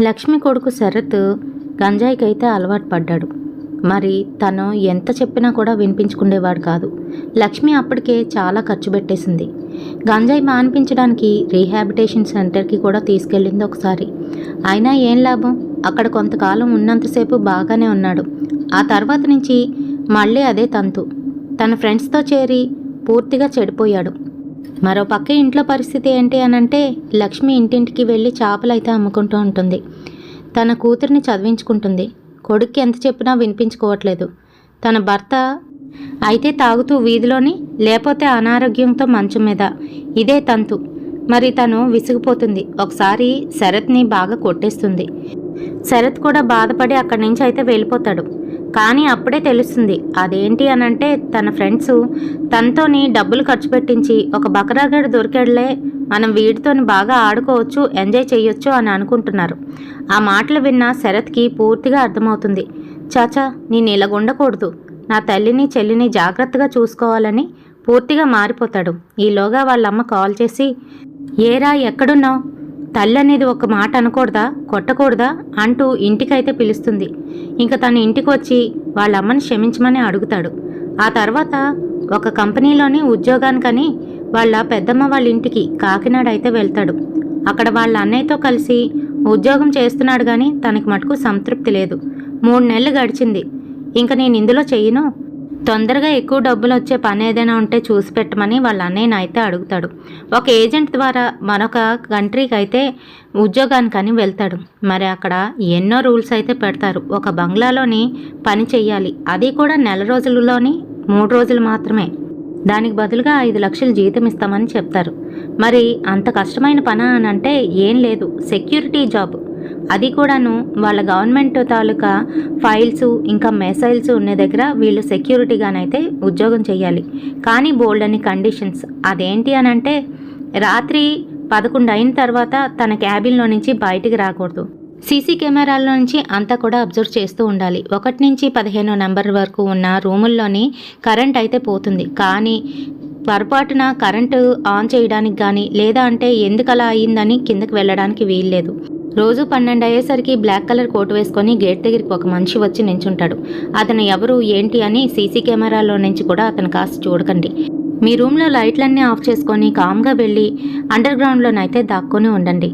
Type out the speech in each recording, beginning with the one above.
లక్ష్మి కొడుకు శరత్ గంజాయికైతే అలవాటు పడ్డాడు. మరి తను ఎంత చెప్పినా కూడా వినిపించుకునేవాడు కాదు. లక్ష్మి అప్పటికే చాలా ఖర్చు పెట్టేసింది. గంజాయి మాన్పించడానికి రీహాబిటేషన్ సెంటర్కి కూడా తీసుకెళ్ళింది ఒకసారి. అయినా ఏం లాభం, అక్కడ కొంతకాలం ఉన్నంతసేపు బాగానే ఉన్నాడు. ఆ తర్వాత నుంచి మళ్ళీ అదే తంతు. తన ఫ్రెండ్స్తో చేరి పూర్తిగా చెడిపోయాడు. మరో పక్క ఇంట్లో పరిస్థితి ఏంటి అనంటే, లక్ష్మి ఇంటింటికి వెళ్ళి చేపలైతే అమ్ముకుంటూ ఉంటుంది. తన కూతురిని చదివించుకుంటుంది. కొడుక్కి ఎంత చెప్పినా వినిపించుకోవట్లేదు. తన భర్త అయితే తాగుతూ వీధిలోని, లేకపోతే అనారోగ్యంతో మంచం మీద. ఇదే తంతు. మరి తను విసిగిపోతుంది. ఒకసారి శరత్ని బాగా కొట్టేస్తుంది. శరత్ కూడా బాధపడి అక్కడి నుంచి అయితే వెళ్ళిపోతాడు. కానీ అప్పుడే తెలుస్తుంది అదేంటి అనంటే, తన ఫ్రెండ్స్ తనతోని డబ్బులు ఖర్చు పెట్టించి ఒక బకరాగాడు దొరికాడులే, మనం వీడితోని బాగా ఆడుకోవచ్చు, ఎంజాయ్ చేయొచ్చు అని అనుకుంటున్నారు. ఆ మాటలు విన్న శరత్కి పూర్తిగా అర్థమవుతుంది. చాచా, నేను ఇలాగ ఉండకూడదు, నా తల్లిని చెల్లిని జాగ్రత్తగా చూసుకోవాలని పూర్తిగా మారిపోతాడు. ఈలోగా వాళ్ళమ్మ కాల్ చేసి, ఏరా ఎక్కడున్నావు, తల్లి అనేది ఒక మాట అనకూడదా, కొట్టకూడదా అంటూ ఇంటికైతే పిలుస్తుంది. ఇంకా తన ఇంటికి వచ్చి వాళ్ళమ్మని క్షమించమని అడుగుతాడు. ఆ తర్వాత ఒక కంపెనీలోని ఉద్యోగానికని వాళ్ళ పెద్దమ్మ వాళ్ళ ఇంటికి కాకినాడ అయితే వెళ్తాడు. అక్కడ వాళ్ళ అన్నయ్యతో కలిసి ఉద్యోగం చేస్తున్నాడు, కానీ తనకి మటుకు సంతృప్తి లేదు. 3 నెలలు గడిచింది. ఇంకా నేను ఇందులో చెయ్యను, తొందరగా ఎక్కువ డబ్బులు వచ్చే పని ఏదైనా ఉంటే చూసి పెట్టమని వాళ్ళ అన్నయ్యని అయితే అడుగుతాడు. ఒక ఏజెంట్ ద్వారా మరొక కంట్రీకి అయితే ఉద్యోగానికని వెళ్తాడు. మరి అక్కడ ఎన్నో రూల్స్ అయితే పెడతారు. ఒక బంగ్లాలోని పని చెయ్యాలి, అది కూడా నెల రోజులలోని 3 రోజులు మాత్రమే. దానికి బదులుగా 5 లక్షలు జీతం ఇస్తామని చెప్తారు. మరి అంత కష్టమైన పని అని అంటే ఏం లేదు, సెక్యూరిటీ జాబ్. అది కూడాను వాళ్ళ గవర్నమెంట్ తాలూకా ఫైల్స్ ఇంకా మెసైల్స్ ఉన్న దగ్గర వీళ్ళు సెక్యూరిటీగానైతే ఉద్యోగం చేయాలి. కానీ బోల్డ్ అని కండిషన్స్. అదేంటి అని అంటే, రాత్రి 11 అయిన తర్వాత తన క్యాబిన్లో నుంచి బయటికి రాకూడదు. సీసీ కెమెరాల్లో నుంచి అంతా కూడా అబ్జర్వ్ చేస్తూ ఉండాలి. 1 నుంచి 15 నెంబర్ వరకు ఉన్న రూముల్లోని కరెంట్ అయితే పోతుంది. కానీ పొరపాటున కరెంటు ఆన్ చేయడానికి కానీ, లేదా అంటే ఎందుకు అలా అయ్యిందని కిందకి వెళ్ళడానికి వీల్లేదు. రోజు 12 అయ్యేసరికి బ్లాక్ కలర్ కోట్ వేసుకొని గేట్ దగ్గరికి ఒక మనిషి వచ్చి నించుంటాడు. అతను ఎవరు ఏంటి అని సీసీ కెమెరాలో నుంచి కూడా అతను కాస్త చూడకండి. మీ రూమ్లో లైట్లన్నీ ఆఫ్ చేసుకొని కామ్గా వెళ్ళి అండర్ గ్రౌండ్లోనైతే దాక్కొని ఉండండి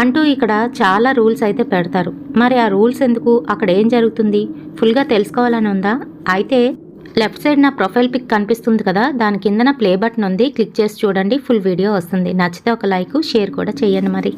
అంటూ ఇక్కడ చాలా రూల్స్ అయితే పెడతారు. మరి ఆ రూల్స్ ఎందుకు, అక్కడ ఏం జరుగుతుంది ఫుల్గా తెలుసుకోవాలని ఉందా? అయితే లెఫ్ట్ సైడ్ నా ప్రొఫైల్ పిక్ కనిపిస్తుంది కదా, దాని కింద నా ప్లే బటన్ ఉంది, క్లిక్ చేసి చూడండి, ఫుల్ వీడియో వస్తుంది. నచ్చితే ఒక లైక్, షేర్ కూడా చేయండి మరి.